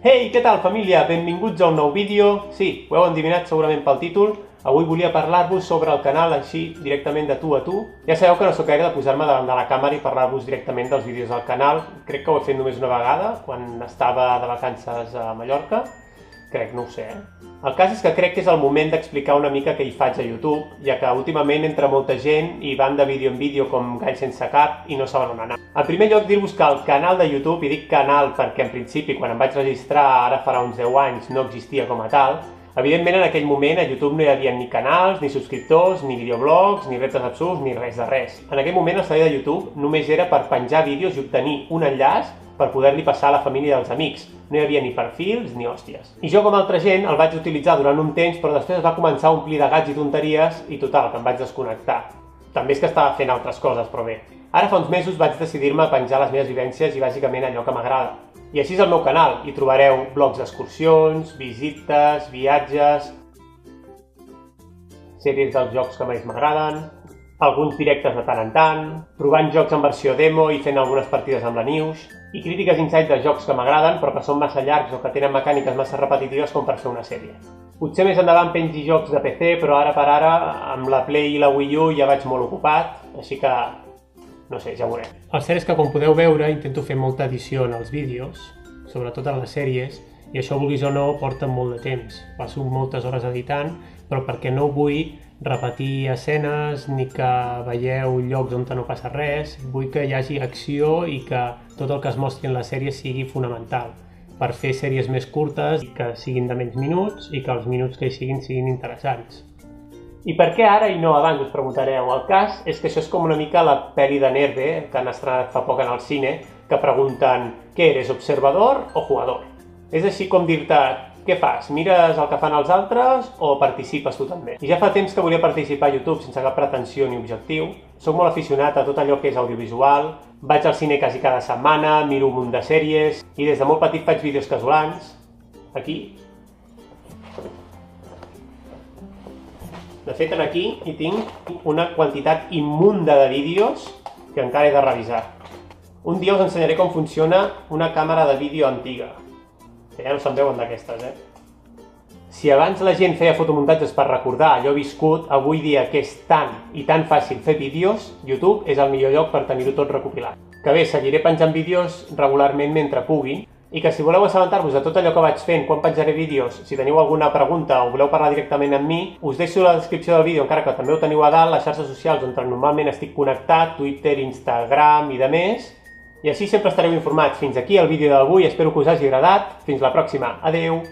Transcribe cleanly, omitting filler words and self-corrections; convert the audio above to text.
Hey, què tal família? Benvinguts a un nou vídeo. Sí, ho heu endevinat segurament pel títol. Avui volia parlar-vos sobre el canal així, directament de tu a tu. Ja sabeu que no sóc gaire de posar-me davant de la càmera i parlar-vos directament dels vídeos del canal. Crec que ho he fet només una vegada, quan estava de vacances a Mallorca. Crec, no ho sé, El cas és que crec que és el moment d'explicar una mica què hi faig a YouTube, ja que últimament entra molta gent i van de vídeo en vídeo com galls sense cap i no saben on anar. En primer lloc, dir-vos que el canal de YouTube, i dic canal perquè en principi quan em vaig registrar ara farà uns 10 anys no existia com a tal, evidentment en aquell moment a YouTube no hi havia ni canals, ni subscriptors, ni videoblogs, ni reptes absurds, ni res de res. En aquell moment el servei de YouTube només era per penjar vídeos i obtenir un enllaç per poder-li passar a la família dels amics. No hi havia ni perfils ni hòsties. I jo, com altra gent, el vaig utilitzar durant un temps, però després es va començar a omplir de gats i tonteries i total, que em vaig desconnectar. També és que estava fent altres coses, però bé. Ara fa uns mesos vaig decidir-me a penjar les meves vivències i bàsicament allò que m'agrada. I així és el meu canal. Hi trobareu blogs d'excursions, visites, viatges, sèries dels jocs que més m'agraden, alguns directes de tant en tant, provant jocs en versió demo i fent algunes partides amb la News, i crítiques insights de jocs que m'agraden però que són massa llargs o que tenen mecàniques massa repetitives com per fer una sèrie. Potser més endavant pengi jocs de PC, però ara per ara, amb la Play i la Wii U ja vaig molt ocupat, així que no sé, ja veurem. El cert és que, com podeu veure, intento fer molta edició en els vídeos, sobretot en les sèries, i això, vulguis o no, porta molt de temps. Passo moltes hores editant, però perquè no vull repetir escenes ni que veieu llocs on no passa res. Vull que hi hagi acció i que tot el que es mostri en la sèrie sigui fonamental per fer sèries més curtes i que siguin de menys minuts i que els minuts que hi siguin interessants. I per què ara i no abans, us preguntareu? El cas és que això és com una mica la pel·li de Nerve, que han estrenat fa poc en el cine, que pregunten què eres, observador o jugador? És així com dir-te, què fas? Mires el que fan els altres o participes tu també? I ja fa temps que volia participar a YouTube sense cap pretensió ni objectiu. Soc molt aficionat a tot allò que és audiovisual, vaig al cine quasi cada setmana, miro un munt de sèries i des de molt petit faig vídeos casolans. Aquí. De fet, aquí hi tinc una quantitat immunda de vídeos que encara he de revisar. Un dia us ensenyaré com funciona una càmera de vídeo antiga. Que ja no se'n veuen d'aquestes, Si abans la gent feia fotomuntatges per recordar allò viscut, avui dia que és tan i tan fàcil fer vídeos, YouTube és el millor lloc per tenir-ho tot recopilat. Que bé, seguiré penjant vídeos regularment mentre pugui, i que si voleu assabentar-vos de tot allò que vaig fent, quan penjaré vídeos, si teniu alguna pregunta o voleu parlar directament amb mi, us deixo a la descripció del vídeo, encara que també ho teniu a dalt, les xarxes socials on normalment estic connectat, Twitter, Instagram i de més, i així sempre estareu informats. Fins aquí el vídeo d'avui, espero que us hagi agradat. Fins la pròxima. Adeu!